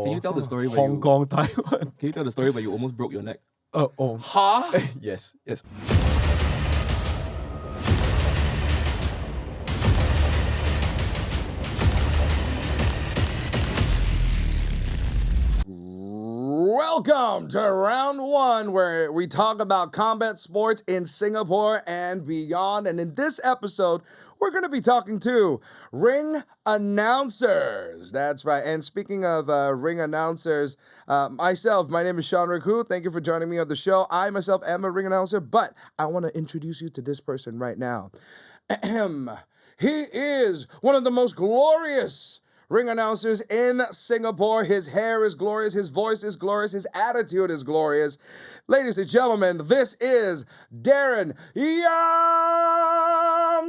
Can you tell the story where Hong Kong, Taiwan. Can you tell the story where you almost broke your neck? Huh? Yes. Welcome to round one, where we talk about combat sports in Singapore and beyond. And in this episode, we're going to be talking to ring announcers. That's right. And speaking of ring announcers, my name is Shawnrick. Thank you for joining me on the show. I myself am a ring announcer, but I want to introduce you to this person right now. He is one of the most glorious ring announcers in Singapore. His hair is glorious, his voice is glorious, his attitude is glorious. Ladies and gentlemen, this is Darren Yam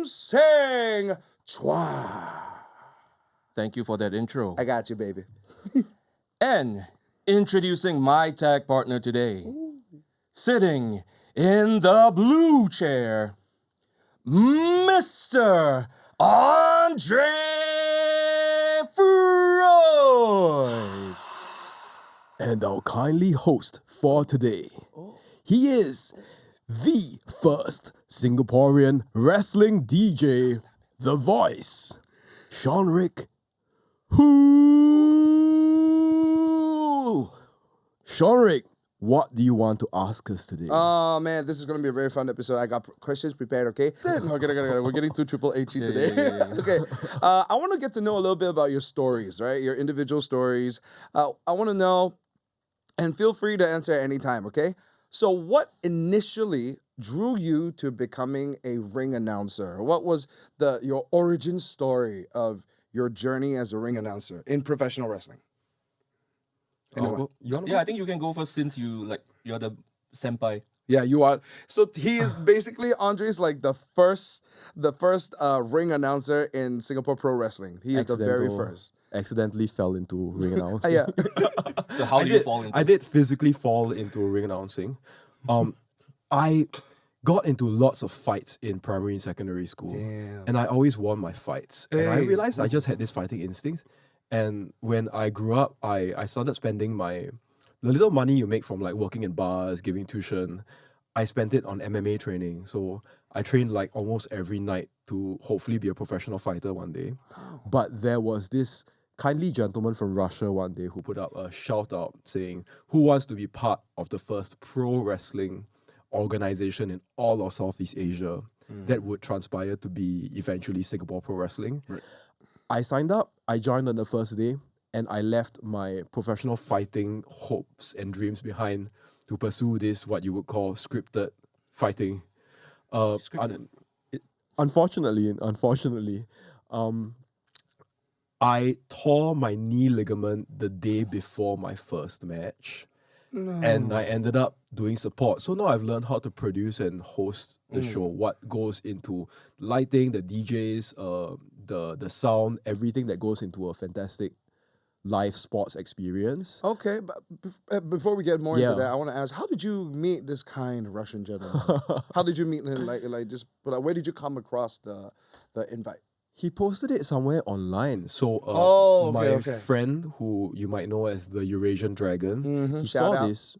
Sing Chua. Thank you for that intro. I got you, baby. And introducing my tag partner today, sitting in the blue chair, Mr. Andre Frois. And our kindly host for today. He is the first Singaporean wrestling DJ, The Voice, Shawnrick. Shawnrick, what do you want to ask us today? Oh man, this is going to be a very fun episode. I got questions prepared, okay? Okay, we're getting too Triple H today. Okay, I want to get to know a little bit about your stories, right? Your individual stories. I want to know, and feel free to answer at any time, okay? So what initially drew you to becoming a ring announcer? What was your origin story of your journey as a ring announcer in professional wrestling? Anyone? I think you can go first since you're the senpai. Yeah, you are. So he is basically, Andre's like the first ring announcer in Singapore Pro Wrestling. He is the very first. Accidentally fell into ring announcing. Yeah. So how do you fall into I did physically fall into ring announcing. I got into lots of fights in primary and secondary school. Damn. And I always won my fights. And I Hey. realized I just had this fighting instinct. And when I grew up, I started spending the little money you make from like working in bars, giving tuition. I spent it on MMA training. So I trained like almost every night to hopefully be a professional fighter one day. But there was this kindly gentleman from Russia one day who put up a shout out saying, who wants to be part of the first pro wrestling organization in all of Southeast Asia that would transpire to be eventually Singapore Pro Wrestling. Right. I signed up, I joined on the first day, and I left my professional fighting hopes and dreams behind to pursue this, what you would call scripted fighting. Unfortunately, I tore my knee ligament the day before my first match. And I ended up doing support. So now I've learned how to produce and host the show, what goes into lighting, the DJs, the sound, everything that goes into a fantastic live sports experience. Okay, but before we get more into Yeah. that, I want to ask, how did you meet this kind Russian gentleman? How did you meet him? Where did you come across the invite? He posted it somewhere online. So my friend, who you might know as the Eurasian Dragon, he Shout saw out. this.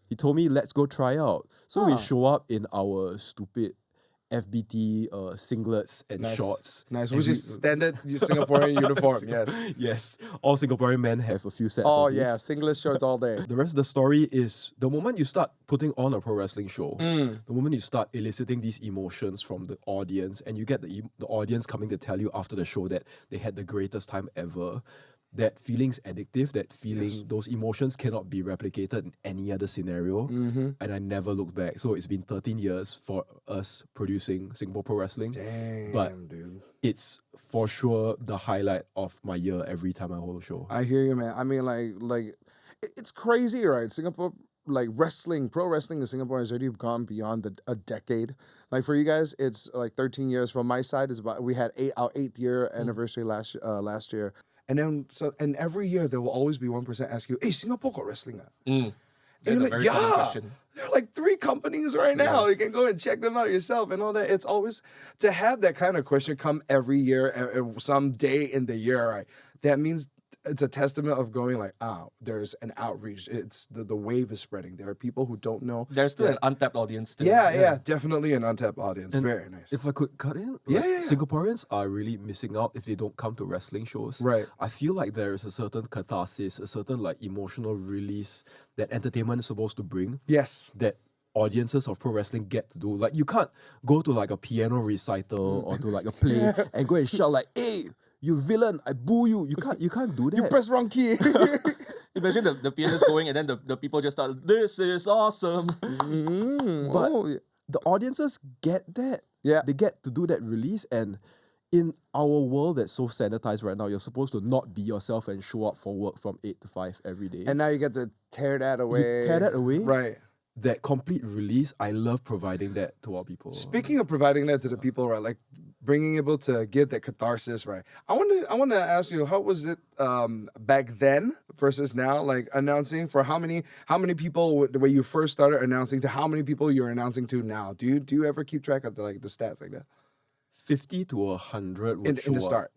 He told me, let's go try out. So we show up in our stupid FBT singlets and shorts. Nice, And which is standard Singaporean uniform, yes. Yes, all Singaporean men have a few sets Oh of these. yeah, singlet shirts all day. The rest of the story is the moment you start putting on a pro wrestling show, the moment you start eliciting these emotions from the audience, and you get the audience coming to tell you after the show that they had the greatest time ever, that feeling's addictive, that feeling, those emotions cannot be replicated in any other scenario. And I never looked back. So it's been 13 years for us producing Singapore Pro Wrestling. Damn, But dude. it's for sure the highlight of my year every time I hold a show. I hear you, man. I mean, it's crazy, right? Singapore, like pro wrestling in Singapore has already gone beyond a decade. Like for you guys, it's like 13 years. From my side, we had our 8th year anniversary last year. And then and every year there will always be one person ask you, "Hey, Singapore got wrestling?" That's And a you're very common question. there are like 3 companies right now. You can go and check them out yourself and all that. It's always to have that kind of question come every year, some day in the year, right? That means it's a testament of going like, there's an outreach. It's the wave is spreading. There are people who don't know. There's still an untapped audience still. Yeah, definitely an untapped audience. And Very nice. If I could cut in, Yeah, like, yeah, yeah. Singaporeans are really missing out if they don't come to wrestling shows. Right. I feel like there is a certain catharsis, a certain like emotional release that entertainment is supposed to bring. Yes. That audiences of pro wrestling get to do. Like, you can't go to like a piano recital or to like a play and go and shout like, "Hey, you villain, I boo you." You can't do that. You press wrong key. Imagine the pianist going and then the people just start, "This is awesome." But the audiences get that. Yeah. They get to do that release, and in our world that's so sanitized right now, you're supposed to not be yourself and show up for work from 8 to 5 every day. And now you get to tear that away. tear that away? Right. That complete release, I love providing that to our people. Speaking of providing that to the people, right? Like being able to give that catharsis, right? I want to ask you, how was it back then versus now? Like announcing for how many people the way you first started announcing to how many people you're announcing to now? Do you ever keep track of the stats like that? 50 to 100 would In show the up start.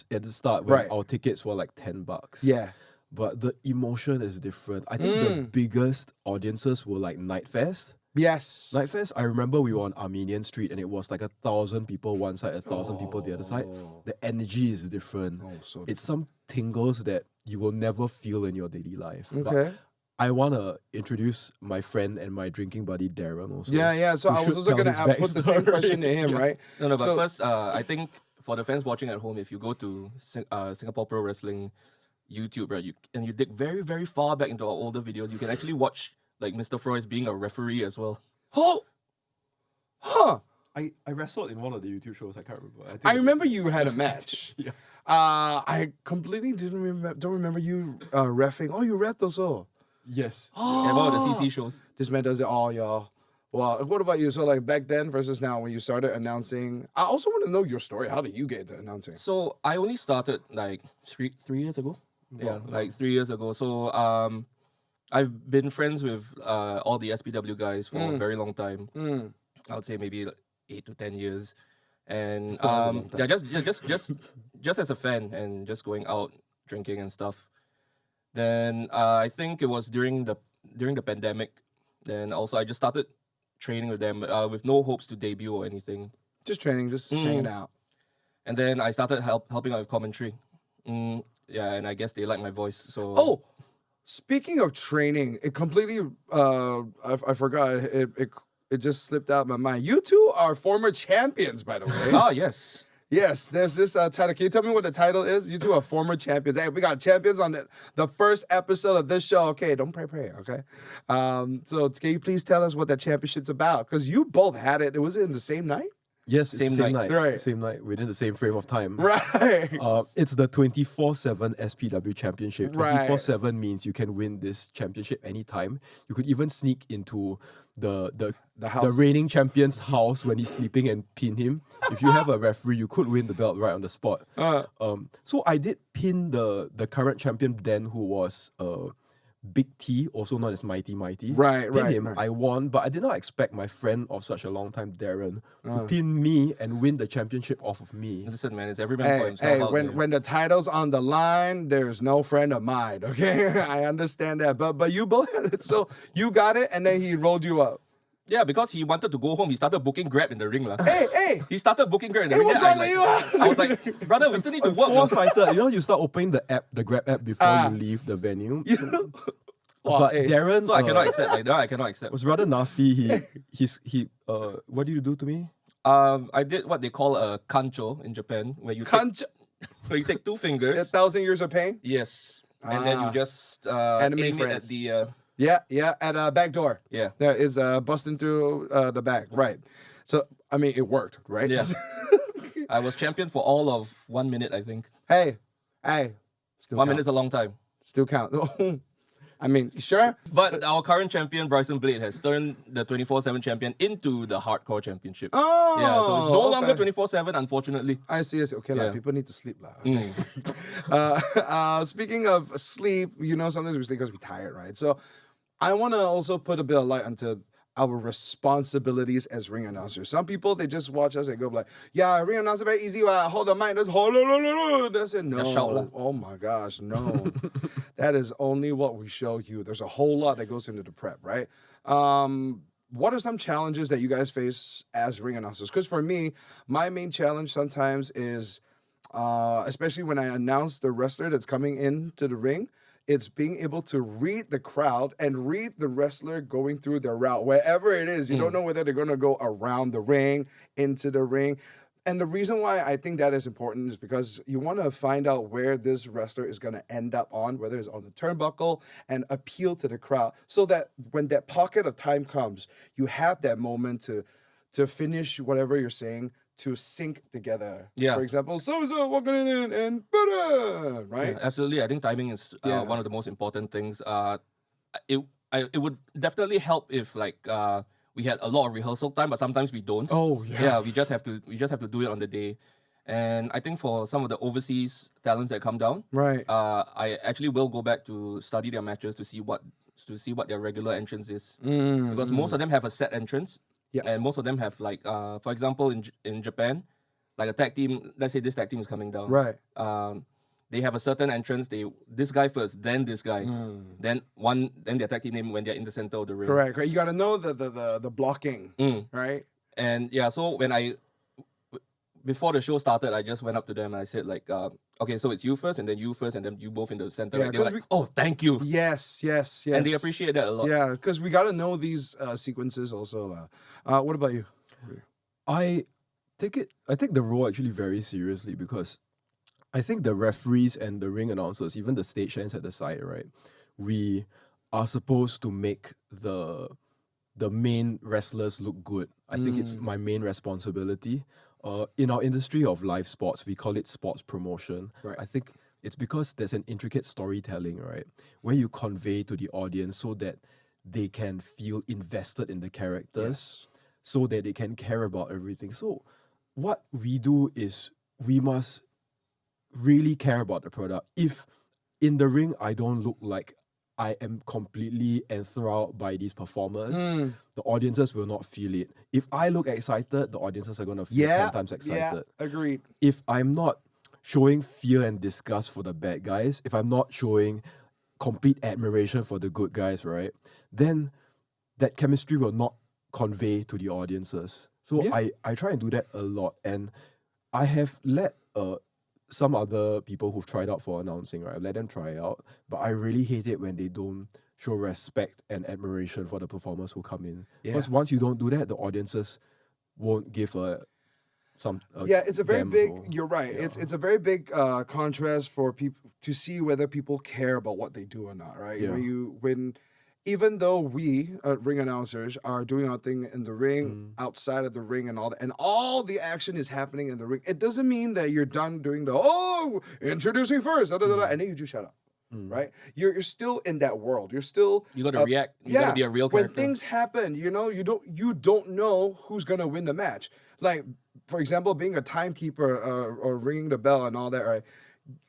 at the start when Right. our tickets were like $10. Yeah. But the emotion is different. I think the biggest audiences were like Night Fest. Yes. Night Fest, I remember we were on Armenian Street and it was like 1,000 people one side, 1,000 people the other side. The energy is different. so It's some tingles that you will never feel in your daily life. But okay. I want to introduce my friend and my drinking buddy Darren also. Yeah. So who I was should also tell gonna his put the same backstory. question to him, right? No, but So- first, I think for the fans watching at home, if you go to Singapore Pro Wrestling YouTube, right, you dig very, very far back into our older videos, you can actually watch like Mr. Froy's being a referee as well. Oh. Huh. I wrestled in one of the YouTube shows. I can't remember. I remember you had a match. Yeah. I completely don't remember you reffing. Oh, you reffed also. Yes. Yeah, one of the CC shows. This man does it all, y'all. Well, what about you? So like back then versus now when you started announcing. I also want to know your story. How did you get into announcing? So I only started like three years ago. Yeah, like 3 years ago. So I've been friends with all the SPW guys for a very long time. I would say maybe like 8 to 10 years. And That's a long time. just as a fan and just going out drinking and stuff. Then I think it was during the pandemic. Then also I just started training with them with no hopes to debut or anything. Just training, just hanging out. And then I started helping out with commentary. Yeah, and I guess they like my voice. So Oh, speaking of training, it completely I forgot it just slipped out of my mind. You two are former champions, by the way. yes. Yes, there's this title. Can you tell me what the title is? You two are former champions. Hey, we got champions on the first episode of this show. Okay, don't pray, okay? So can you please tell us what that championship's about? Because you both had it. Was it in the same night? Yes, it's Same same night. night. Right. Same night, within the same frame of time. Right. It's the 24/7 SPW Championship. Right. 24/7 means you can win this championship anytime. You could even sneak into the house. reigning champion's house when he's sleeping and pin him. If you have a referee, you could win the belt right on the spot. So I did pin the current champion then, who was Big T, also known as Mighty. Right, Pinned right, him. right. I won, but I did not expect my friend of such a long time, Darren, to pin me and win the championship off of me. Listen, man, it's every man for Hey, himself. out there. when the title's on the line, there's no friend of mine. Okay, I understand that, but you both had it, so you got it, and then he rolled you up. Yeah, because he wanted to go home, he started booking Grab in the ring. Hey, He started booking Grab in the Hey, ring. what's then wrong with you? I was like, brother, we still need to work. man." Foresighted. You know, you start opening the Grab app before you leave the venue. Wow, But hey. Darren So I cannot accept. Like that, I cannot accept. was rather nasty. He what did you do to me? I did what they call a kancho in Japan, where you where you take two fingers. 1,000 years of pain. Yes, and then you just Anime aim it friends. at the Yeah, at a back door. yeah. That is busting through the back. Right. So I mean, it worked, right? Yeah. I was champion for all of 1 minute, I think. hey, still 1 count. minute's a long time. Still count. I mean, sure. But our current champion, Bryson Blade, has turned the 24/7 champion into the hardcore championship. Oh, Yeah, so it's no longer okay. 24/7, unfortunately. I see. Okay, Yeah. like people need to sleep, lah. Okay. Speaking of sleep, sometimes we sleep because we're tired, right? So I want to also put a bit of light onto our responsibilities as ring announcers. Some people, they just watch us and go like, yeah, ring announcer very easy. Hold the mic. That's it. No. Just shout lah. Oh my gosh, no. That is only what we show you. There's a whole lot that goes into the prep, right? What are some challenges that you guys face as ring announcers? Because for me, my main challenge sometimes is, especially when I announce the wrestler that's coming into the ring, it's being able to read the crowd and read the wrestler going through their route, wherever it is. You don't know whether they're going to go around the ring, into the ring. And the reason why I think that is important is because you want to find out where this wrestler is going to end up on, whether it's on the turnbuckle, and appeal to the crowd so that when that pocket of time comes, you have that moment to finish whatever you're saying, to sync together. Yeah. For example, so walking in and right? Yeah, absolutely. I think timing is one of the most important things. It would definitely help if we had a lot of rehearsal time, but sometimes we don't. Oh yeah. Yeah, we just have to do it on the day. And I think for some of the overseas talents that come down, Right. I actually will go back to study their matches to see what their regular entrance is, because most of them have a set entrance. Yeah. And most of them have for example, in Japan, like a tag team. Let's say this tag team is coming down. Right. They have a certain entrance. This guy first, then this guy, then their tag team name when they're in the center of the ring. Correct. You got to know the blocking, right? And yeah, so before the show started, I just went up to them and I said okay, so it's you first, and then you first, and then you both in the center. Yeah, They were like, oh, thank you. Yes. And they appreciate that a lot. Yeah, because we got to know these sequences also. What about you? I take the role actually very seriously, because I think the referees and the ring announcers, even the stagehands at the side, right? We are supposed to make the main wrestlers look good. I think it's my main responsibility. In our industry of live sports, we call it sports promotion. Right. I think it's because there's an intricate storytelling, right? Where you convey to the audience so that they can feel invested in the characters, so that they can care about everything. So what we do is we must really care about the product. If in the ring I don't look like I am completely enthralled by these performers, the audiences will not feel it. If I look excited, the audiences are going to feel 10 times excited. Yeah, agreed. If I'm not showing fear and disgust for the bad guys, if I'm not showing complete admiration for the good guys, right, then that chemistry will not convey to the audiences. So I try and do that a lot. And I have let some other people who've tried out for announcing, right, I let them try out, but I really hate it when they don't show respect and admiration for the performers who come in. Because once you don't do that, the audiences won't give it's a very big. You're right. Yeah. It's a very big contrast for people to see whether people care about what they do or not, right? Yeah. Even though we ring announcers are doing our thing in the ring, outside of the ring, and all that, and all the action is happening in the ring, it doesn't mean that you're done doing the introducing first, and then you just shut up. Right, you're still in that world. You're still You got to react. You got to be a real character. When things happen, you don't know who's gonna win the match. Like, for example, being a timekeeper or ringing the bell and all that, right?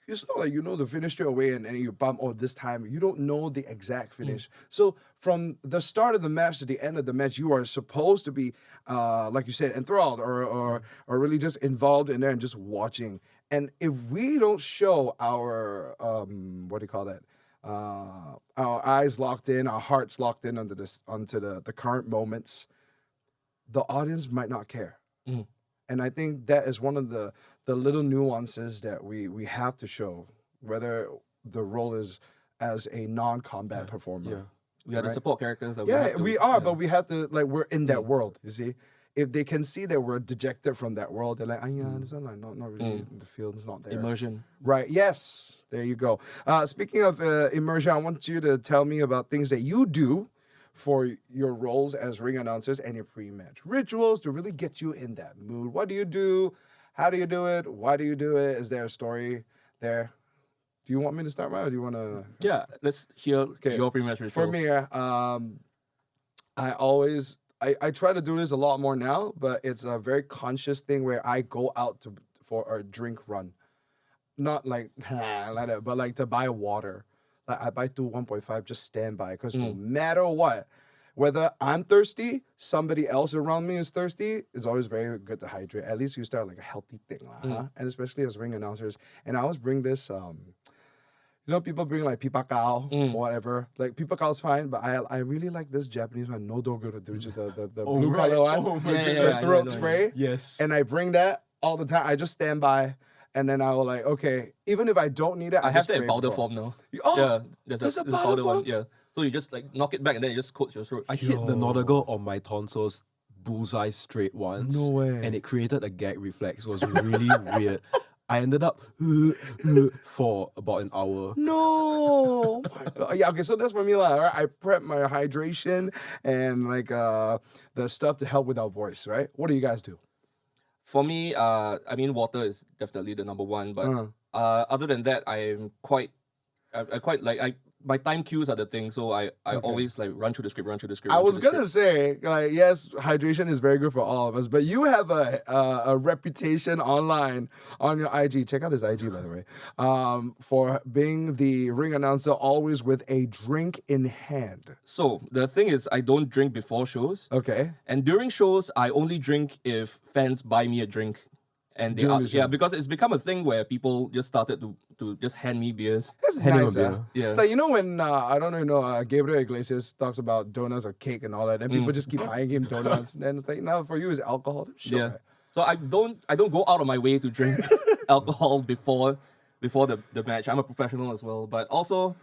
It's not like you know the finish straight away and you bump, this time. You don't know the exact finish. So from the start of the match to the end of the match, you are supposed to be, like you said, enthralled or really just involved in there and just watching. And if we don't show our, our eyes locked in, our hearts locked in onto the current moments, the audience might not care. And I think that is one of the little nuances that we have to show, whether the role is as a non-combat performer. Yeah. We are the support characters. That We are, but we have to, we're in that world, you see? If they can see that we're dejected from that world, they're like, this one, not really, the feeling's not there. Immersion. Right, yes, there you go. Speaking of immersion, I want you to tell me about things that you do for your roles as ring announcers and your pre-match rituals to really get you in that mood. What do you do? How do you do it? Why do you do it? Is there a story there? Do you want me to start, Ryan, or do you want to? Yeah, let's hear your pre-match ritual. For me, I try to do this a lot more now, but it's a very conscious thing where I go out for a drink run. Not like that, but to buy water. Like I buy 1.5, just stand by, because no matter what, whether I'm thirsty, somebody else around me is thirsty, it's always very good to hydrate. At least you start like a healthy thing, huh? And especially as ring announcers. And I always bring this, people bring like pipakao or whatever. Like pipakao is fine, but I really like this Japanese one, nodoguru, which is the blue color one. Oh, my The throat spray. Yes. And I bring that all the time. I just stand by. And then I will like, okay, even if I don't need it, I have that in spray powder before. form now. Oh, yeah, there's a the powder form? one. Yeah, so you just like knock it back and then it just coats your throat. I hit the nodago on my tonsils bullseye straight once. No way. And it created a gag reflex. It was really weird. I ended up for about an hour. No. Oh my God. Yeah, okay, so that's for me, right? I prep my hydration and like the stuff to help with our voice, right? What do you guys do? For me, I mean, water is definitely the number one. But other than that, I quite like my time cues are the thing. So I always like run through the script. I was gonna say, like, yes, hydration is very good for all of us, but you have a reputation online on your IG. Check out his IG, by the way, for being the ring announcer always with a drink in hand. So the thing is, I don't drink before shows. Okay. And during shows, I only drink if fans buy me a drink. And they During the show. yeah, because it's become a thing where people just started to just hand me beers. That's Hand him nice, a beer. Yeah. It's like, when, I don't even know, Gabriel Iglesias talks about donuts or cake and all that, and people just keep buying him donuts. And then it's like, now for you, it's alcohol. Sure. Yeah. So I don't go out of my way to drink alcohol before the match. I'm a professional as well, but also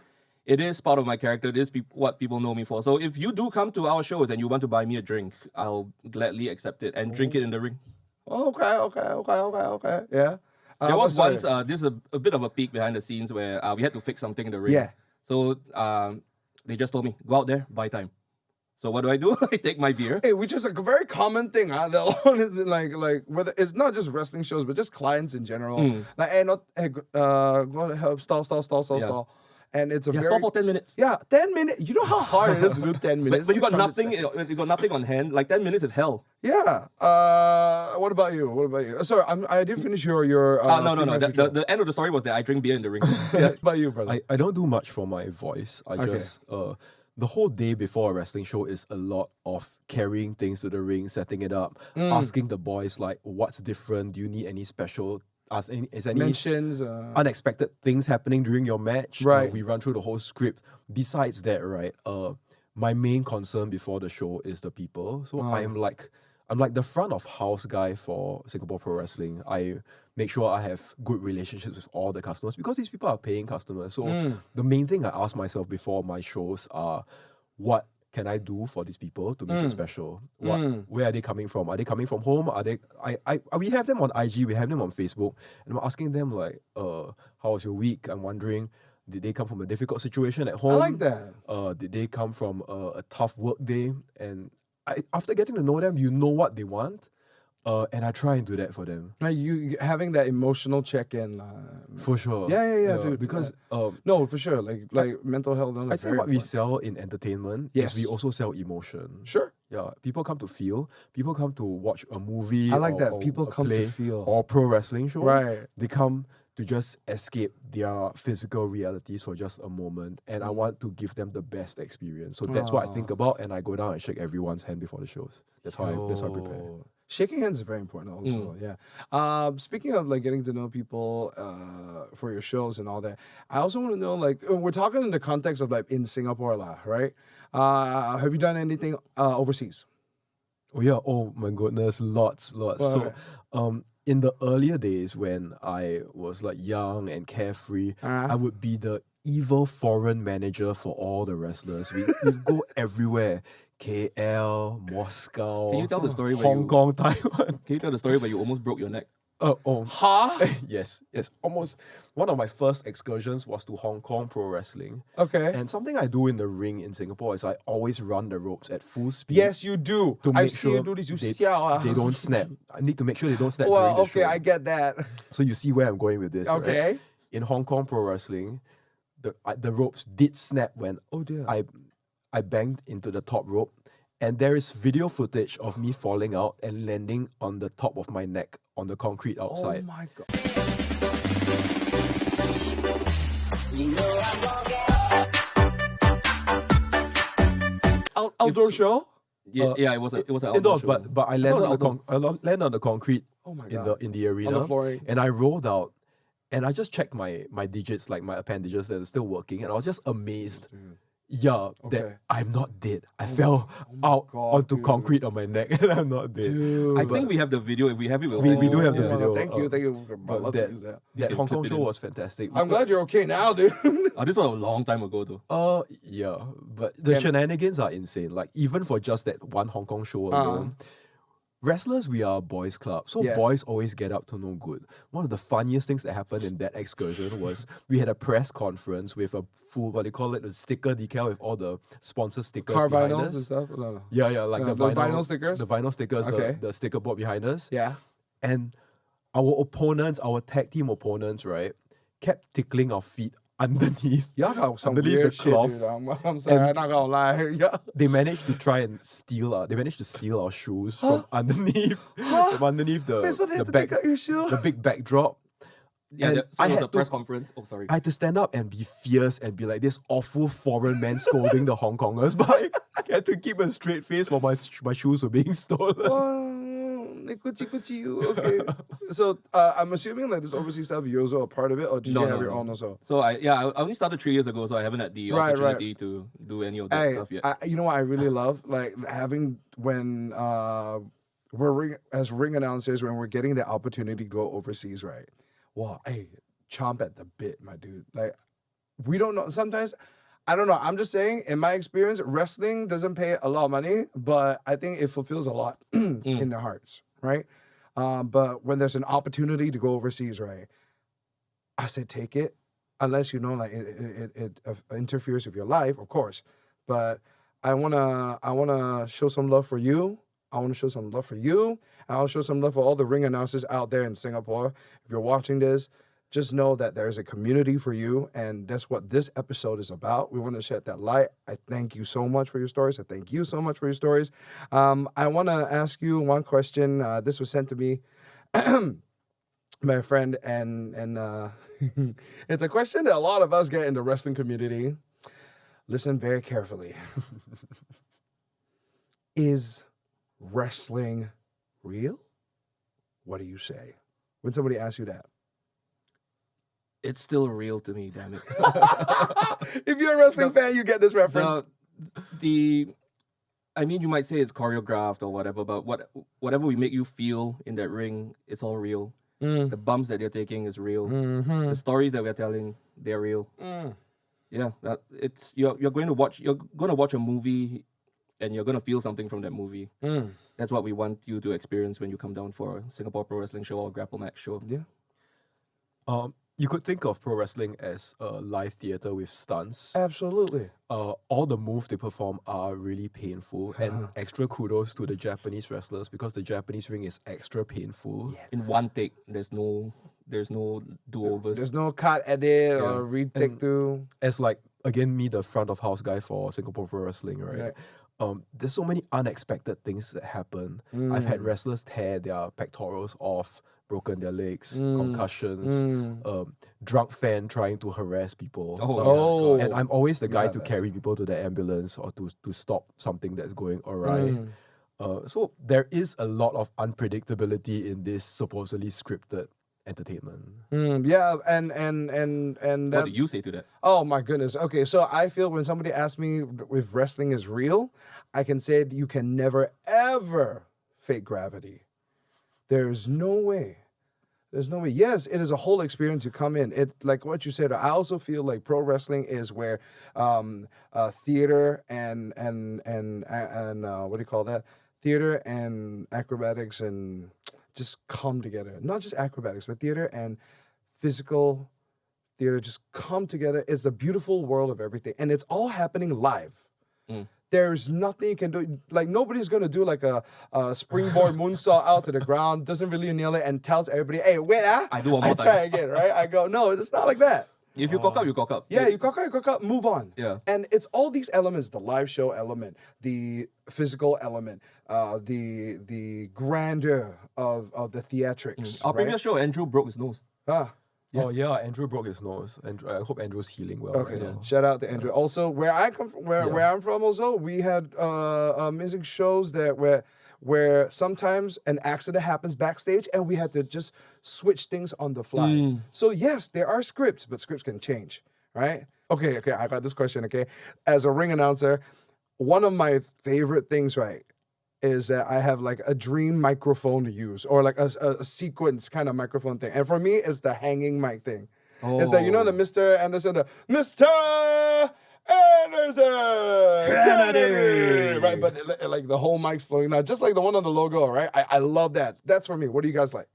it is part of my character. It is what people know me for. So if you do come to our shows and you want to buy me a drink, I'll gladly accept it and drink it in the ring. Okay. Yeah. There was sorry. once, this is a bit of a peek behind the scenes where we had to fix something in the ring. Yeah. So they just told me, go out there, buy time. So what do? I take my beer. Hey, which is a very common thing, huh? The one is like whether it's not just wrestling shows, but just clients in general. Like, go to help, stall. And it's a Yeah, very stall for 10 minutes. Yeah, 10 minutes. You know how hard it is to do 10 minutes. But you got 600 nothing. seconds. You got nothing on hand. Like 10 minutes is hell. Yeah. What about you? Sorry, I didn't finish your. No. pre-match The end of the story was that I drink beer in the ring. yeah. What about you, brother? I don't do much for my voice. I just the whole day before a wrestling show is a lot of carrying things to the ring, setting it up, asking the boys like, what's different? Do you need any special? Is any Mentions. unexpected things happening during your match? Right. We run through the whole script. Besides that, right? My main concern before the show is the people. So I'm like the front of house guy for Singapore Pro Wrestling. I make sure I have good relationships with all the customers because these people are paying customers. So the main thing I ask myself before my shows are, what can I do for these people to make it special? Where are they coming from? Are they coming from home? We have them on IG, we have them on Facebook, and I'm asking them like, how was your week? I'm wondering, did they come from a difficult situation at home? I like that. Did they come from a tough work day? And after getting to know them, you know what they want. And I try and do that for them. Like you having that emotional check-in. For sure. Yeah, dude. Because no, for sure. Like mental health. I say what we sell in entertainment is we also sell emotion. Sure. Yeah, people come to feel. People come to watch a movie. I like that. or People a come to play feel. or pro wrestling show. Right. They come to just escape their physical realities for just a moment, and I want to give them the best experience. So that's what I think about, and I go down and shake everyone's hand before the shows. That's how I prepare. Shaking hands is very important also, yeah. Speaking of like getting to know people for your shows and all that, I also want to know, like, we're talking in the context of like in Singapore, right? Have you done anything overseas? Oh yeah, oh my goodness, lots. Wow. So in the earlier days when I was like young and carefree, I would be the evil foreign manager for all the wrestlers. We'd go everywhere. KL, Moscow, Can you tell the story where Hong Kong, Taiwan. Can you tell the story where you almost broke your neck? Huh? Yes. Almost. One of my first excursions was to Hong Kong Pro Wrestling. Okay. And something I do in the ring in Singapore is I always run the ropes at full speed. Yes, you do. To I've make seen sure you do this. You they, siao, they don't snap. I need to make sure they don't snap Well, during the okay, show. I get that. So you see where I'm going with this. Okay. Right? In Hong Kong Pro Wrestling, the ropes did snap when I banged into the top rope. And there is video footage of me falling out and landing on the top of my neck on the concrete outside. Oh my God. outdoor show? Yeah, it was an outdoor Indoors, show. but I landed on the concrete Oh my in God. the arena, On the flooring. and I rolled out, and I just checked my digits, like my appendages that are still working, and I was just amazed. Yeah, Okay. that I'm not dead. I fell my out God, onto dude. concrete on my neck, and I'm not dead. Dude. I think we have the video. If we have it, we'll We send you. do have the Oh my video. God, thank you. I But love to use that. that can Hong Kong clip it show in. was fantastic. I'm glad you're okay now, dude. This was a long time ago, though. Yeah, but the Can- shenanigans are insane. Like, even for just that one Hong Kong show alone, wrestlers, we are a boys' club, so Yeah. boys always get up to no good. One of the funniest things that happened in that excursion was we had a press conference with a full, what they call it, a sticker decal with all the sponsor stickers Car behind vinyls us. and stuff? No. Yeah, like The vinyl stickers? the vinyl stickers, Okay. the sticker board behind us. Yeah. And our opponents, our tag team opponents, right, kept tickling our feet underneath. Y'all got some Underneath the weird shit, cloth. dude. I'm sorry, I'm not gonna lie. Yeah. They managed to try and steal our shoes from underneath Wait, so they had to back, take out your shoe? the big backdrop. Yeah, And so I it was had a press to- conference. Oh, sorry. I had to stand up and be fierce and be like this awful foreign man scolding the Hong Kongers, but I had to keep a straight face while my shoes were being stolen. Oh, kuchi you. Okay. So I'm assuming like this overseas stuff, you're also a part of it, or did No, you have no, your no. own also? So I only started 3 years ago, so I haven't had the Right, opportunity to do any of that Hey, stuff yet. you know what I really love? Like having when as ring announcers, when we're getting the opportunity to go overseas, right? Well, hey, chomp at the bit, my dude. Like we don't know. Sometimes I don't know. I'm just saying, in my experience, wrestling doesn't pay a lot of money, but I think it fulfills a lot in their hearts, right? But when there's an opportunity to go overseas, right? I say take it, unless you know like it interferes with your life, of course. But I wanna show some love for you. I want to show some love for you, and I'll show some love for all the ring announcers out there in Singapore. If you're watching this, just know that there's a community for you, and that's what this episode is about. We want to shed that light. I thank you so much for your stories. I thank you so much for your stories. I want to ask you one question. This was sent to me by a friend, and it's a question that a lot of us get in the wrestling community. Listen very carefully. Is wrestling real? What do you say when somebody asks you that? It's still real to me, damn it. If you're a wrestling fan, you get this reference. I mean, you might say it's choreographed or whatever, but whatever we make you feel in that ring, it's all real. The bumps that you're taking is real. The stories that we're telling, they're real. Yeah, you're going to watch a movie, and you're going to feel something from that movie. That's what we want you to experience when you come down for a Singapore Pro Wrestling show or Grapple Max show. Yeah. You could think of pro wrestling as a live theater with stunts. Absolutely. All the moves they perform are really painful, and extra kudos to the Japanese wrestlers because the Japanese ring is extra painful. Yes. In one take, there's no do-overs. There's no cut, edit, or retake And- through. As like again, me the front of house guy for Singapore Pro Wrestling, right? There's so many unexpected things that happen. I've had wrestlers tear their pectorals off, broken their legs, concussions, drunk fan trying to harass people. Oh, And I'm always the guy Yeah, to that's- carry people to the ambulance or to stop something that's going awry. So there is a lot of unpredictability in this supposedly scripted entertainment. Yeah, and what that, do you say to that? oh my goodness. Okay, so I feel when somebody asks me if wrestling is real, I can say you can never ever fake gravity. There's no way. There's no way. Yes, it is a whole experience. You come in. It like what you said. I also feel like pro wrestling is where theater and what do you call that? Theater and acrobatics and just come together. Not just acrobatics, but theater and physical theater just come together. It's the beautiful world of everything, and it's all happening live. There's nothing you can do. Like nobody's gonna do like a springboard moonsault out to the ground, doesn't really nail it, and tells everybody, "Hey, wait, I do one more try time. again, right?" I go, "No, it's not like that." If you cock up, you cock up. Yeah, you cock up, move on. Yeah. And it's all these elements: the live show element, the physical element, the grandeur of the theatrics. Our right? previous show, Andrew broke his nose. Ah, Oh yeah, Andrew broke his nose. Andrew, I hope Andrew's healing well. Okay, right now. shout out to Andrew. Also, where I come from, where I'm from, also we had amazing shows that where sometimes an accident happens backstage and we had to just switch things on the fly. So yes, there are scripts, but scripts can change, right? Okay, I got this question. Okay, as a ring announcer, one of my favorite things, right, is that I have like a dream microphone to use, or like a sequence kind of microphone thing. And for me, it's the hanging mic thing. It's that, you know, the Mr. Anderson, the Mr. Anderson Kennedy, right? But like the whole mic's flowing now, just like the one on the logo, right? I love that. That's for me. What do you guys like?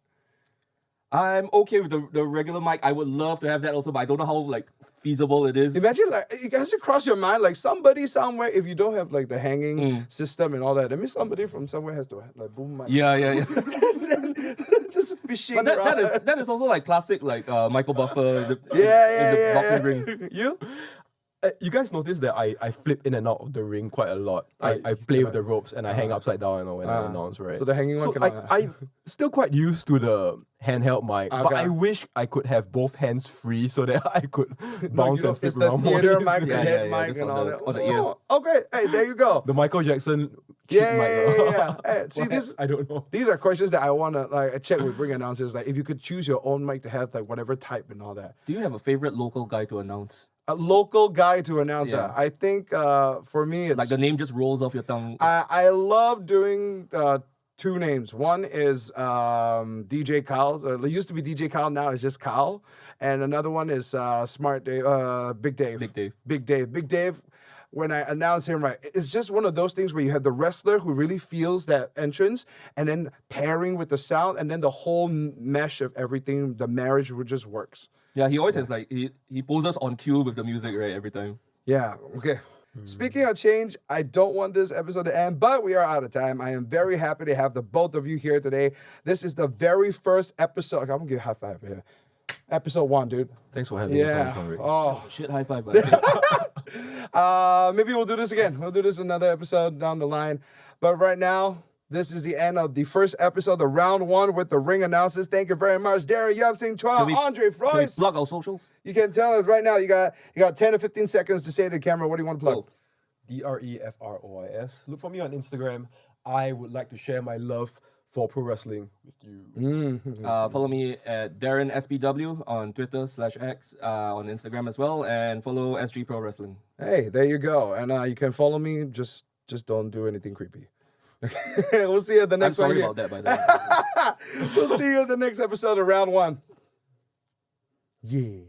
I'm okay with the regular mic. I would love to have that also, but I don't know how like feasible it is. Imagine like you guys should cross your mind like somebody somewhere, if you don't have like the hanging system and all that. I mean, somebody from somewhere has to like boom mic. Yeah. And then just fishing. But that is also like classic like Michael Buffer in the boxing ring. You guys notice that I flip in and out of the ring quite a lot. I play with the ropes and I hang upside down, when I announce, right? So the hanging one can I'm still quite used to the handheld mic, but I wish I could have both hands free so that I could bounce and flip it's the around theater more. mic, the head mic, and all that. On the ear. Okay, hey, there you go. The Michael Jackson mic. Yeah. Hey, see, this I don't know. these are questions that I want to like check with ring announcers. Like, if you could choose your own mic to have like whatever type and all that. Do you have a favorite local guy to announce? A local guy to announcer. Yeah. I think for me, it's Like the name just rolls off your tongue. I love doing two names. One is DJ Kyle. It used to be DJ Kyle, now it's just Kyle. And another one is Smart Dave, Big Dave. Big Dave. When I announce him, right, it's just one of those things where you have the wrestler who really feels that entrance, and then pairing with the sound, and then the whole mesh of everything, the marriage just works. Yeah, he always has like he poses on cue with the music, right, every time. Yeah, okay. Speaking of change, I don't want this episode to end, but we are out of time. I am very happy to have the both of you here today. This is the very first episode. I'm gonna give you a high five here. Episode 1, dude. Thanks for having us on, Shawnrick. Oh, Shit, high five. maybe we'll do this again. We'll do this another episode down the line. But right now, this is the end of the first episode of round 1 with the ring announcers. Thank you very much, Darren Yup Sing Chua, Andre Can we Frois. plug our socials? You can tell us right now. You got 10 to 15 seconds to say to the camera. What do you want to plug? DREFROIS. Look for me on Instagram. I would like to share my love for pro wrestling with you. Follow me at Darren SPW on Twitter /X, on Instagram as well, and follow SG Pro Wrestling. Hey, there you go. And you can follow me. Just don't do anything creepy. We'll see you at the next one. I'm sorry about that, by the way. We'll see you at the next episode of round 1. Yeah.